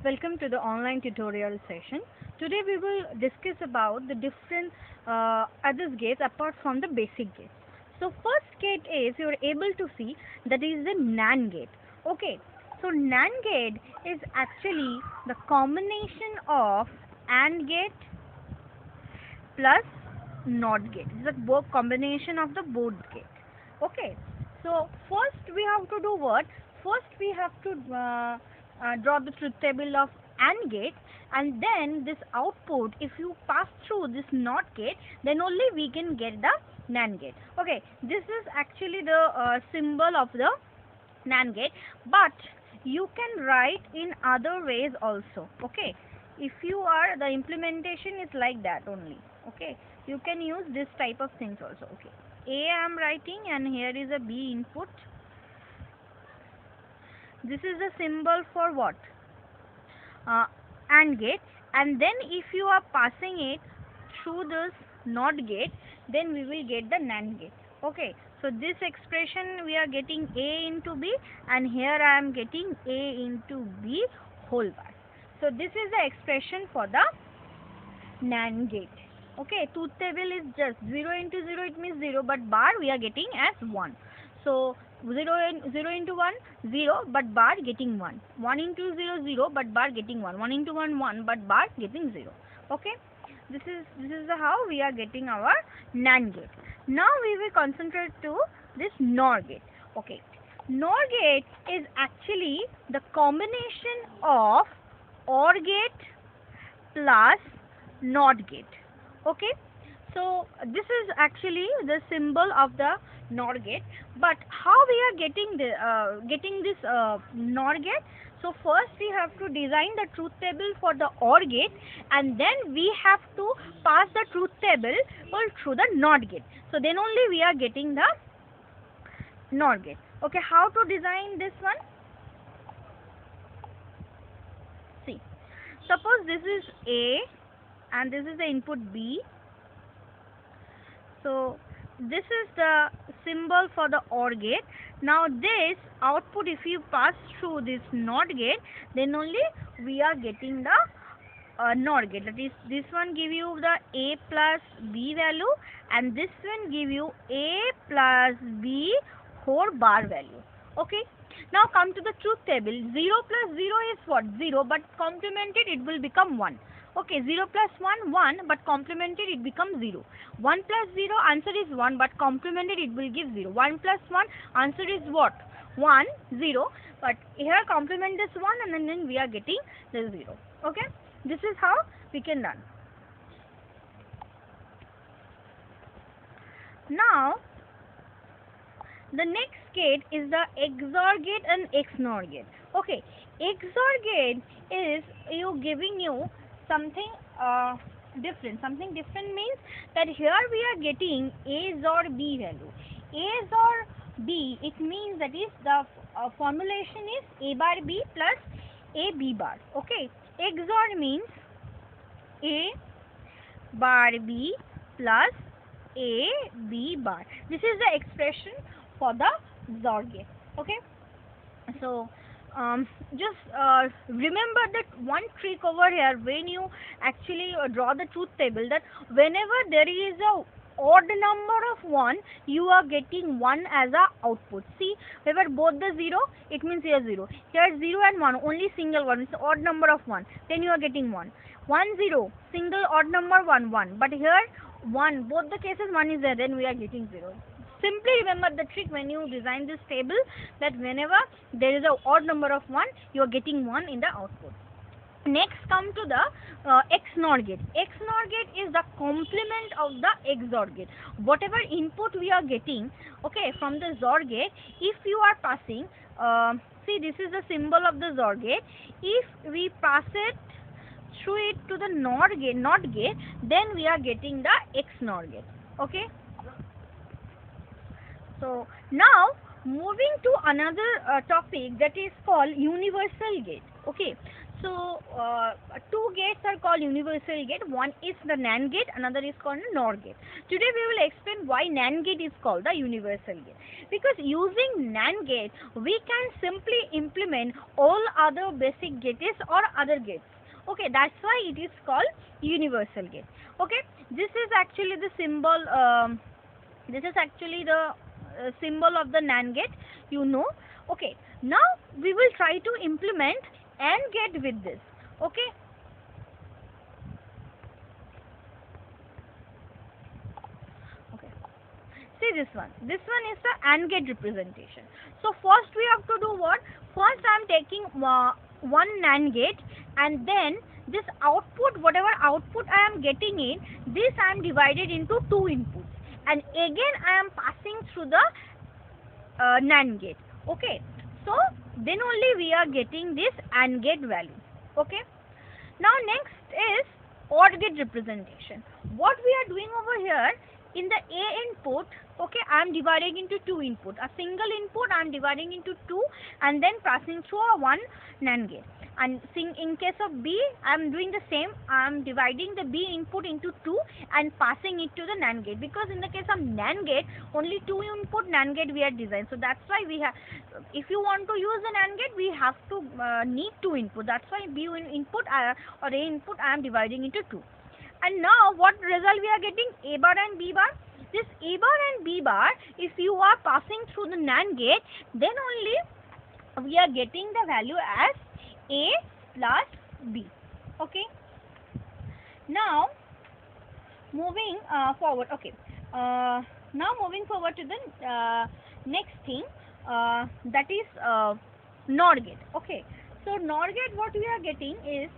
Welcome to the online tutorial session. Today we will discuss about the different other gates apart from the basic gates. So first gate is, you are able to see, that is the NAND gate. Okay, so NAND gate is actually the combination of AND gate plus NOT gate. It's a combination of the both gate. Okay, so first we have to do what? First we have to draw the truth table of AND gate, and then this output, if you pass through this NOT gate, then only we can get the NAND gate. Okay, this is actually the symbol of the NAND gate, but you can write in other ways also. Okay, if you are, the implementation is like that only. Okay, you can use this type of things also. Okay, A I am writing, and here is a B input. This is the symbol for what? AND gate, and then if you are passing it through this NOT gate, then we will get the NAND gate. Okay, so this expression we are getting A into B, and here I am getting A into B whole bar. So this is the expression for the NAND gate. Okay, truth table is just 0 into 0, it means 0, but bar we are getting as 1. So 0 into 1, 0, but bar getting 1. 1 into 0, 0, but bar getting 1. 1 into 1, 1, but bar getting 0. Okay, this is how we are getting our NAND gate. Now we will concentrate to this NOR gate. Okay, NOR gate is actually the combination of OR gate plus NOT gate. Okay, so this is actually the symbol of the NOR gate. But how we are getting this NOR gate? So first we have to design the truth table for the OR gate, and then we have to pass the truth table through the NOT gate. So then only we are getting the NOR gate. Okay, how to design this one? See, suppose this is A and this is the input B. So this is the symbol for the OR gate. Now this output, if you pass through this NOT gate, then only we are getting the NOR gate. That is, this one give you the A plus B value, and this one give you A plus B whole bar value. Okay, now come to the truth table. 0 plus 0 is what? 0, but complemented it will become 1. Okay, 0 plus 1, 1, but complemented it becomes 0. 1 plus 0, answer is 1, but complemented it will give 0. 1 plus 1, answer is what? 1, 0, but here complement this 1, and then we are getting the 0. Okay, this is how we can learn. Now, the next gate is the XOR gate and XNOR gate. Okay, XOR gate is giving you something different. Something different means that here we are getting A XOR B value. A XOR B, it means that is the formulation is A bar B plus A B bar. Okay, XOR means A bar B plus A B bar. This is the expression for the XOR gate. Okay, so just remember that one trick over here when you actually draw the truth table, that whenever there is a odd number of 1, you are getting 1 as a output. See, whenever both the 0, it means here 0. Here 0 and 1, only single 1, it's odd number of 1, then you are getting 1. 1 0, single odd number 1 1, but here 1, both the cases 1 is there, then we are getting 0. Simply remember the trick when you design this table, that whenever there is an odd number of 1, you are getting 1 in the output. Next come to the XNOR gate. XNOR gate is the complement of the XOR gate. Whatever input we are getting, okay, from the XOR gate, if you are passing, see, this is the symbol of the XOR gate. If we pass it through it to the NOT gate, then we are getting the XNOR gate. Okay. So now moving to another topic, that is called universal gate. Okay, so two gates are called universal gate. One is the NAND gate, another is called a NOR gate. Today we will explain why NAND gate is called the universal gate. Because using NAND gate, we can simply implement all other basic gates or other gates. Okay, that's why it is called universal gate. Okay, this is actually the symbol. This is actually the symbol of the NAND gate, you know. Okay, now we will try to implement AND gate with this. Okay, see this one. This one is the AND gate representation. So first we have to do what? First I am taking one NAND gate, and then this output, whatever output I am getting in, this I am divided into two inputs, and again I am passing through the NAND gate. Okay, so then only we are getting this AND gate value. Okay, now next is OR gate representation. What we are doing over here, in the A input, okay, I am dividing into two input. A single input I am dividing into two, and then passing through a one NAND gate. And in case of B, I am doing the same. I am dividing the B input into two and passing it to the NAND gate. Because in the case of NAND gate, only two input NAND gate we are designed. So that's why we have. If you want to use an AND gate, we have to need two input. That's why B input or A input I am dividing into two. And now what result we are getting? A bar and B bar. This A bar and B bar, if you are passing through the NAND gate, then only we are getting the value as A plus B. Okay. Now moving forward. Okay. Now moving forward to the next thing, that is NOR gate. Okay. So NOR gate, what we are getting is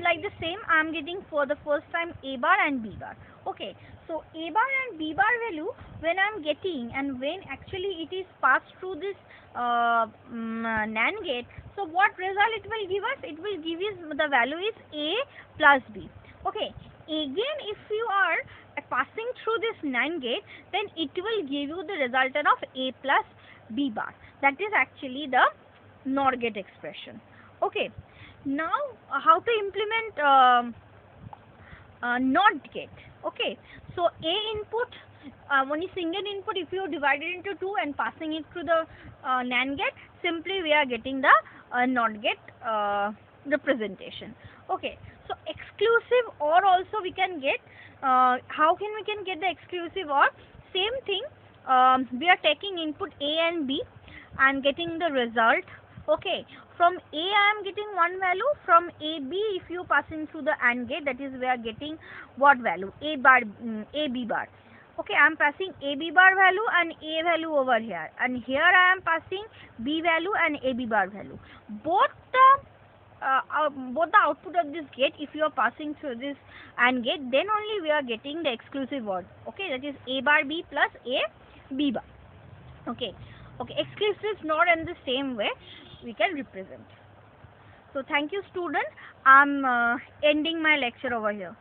like the same, I am getting for the first time A bar and B bar. Okay, so A bar and B bar value when I am getting, and when actually it is passed through this NAND gate, so what result it will give us? It will give us the value is A plus B. Okay, again if you are passing through this NAND gate, then it will give you the resultant of A plus B bar. That is actually the NOR gate expression. Okay. Now how to implement NOT gate. Okay, so A input, only single input, if you divide it into two and passing it through the NAND gate, simply we are getting the NOT gate representation. Okay, so exclusive OR also we can get. How can we can get the exclusive OR? Same thing, we are taking input A and B and getting the result. Okay, from A I am getting one value, from AB if you passing through the AND gate, that is we are getting what value? A bar, AB bar. Okay, I am passing AB bar value and A value over here, and here I am passing B value and AB bar value. Both the output of this gate, if you are passing through this AND gate, then only we are getting the exclusive OR. Okay, that is A bar B plus A B bar. Okay, okay, exclusive NOR in the same way we can represent. So thank you student. I am ending my lecture over here.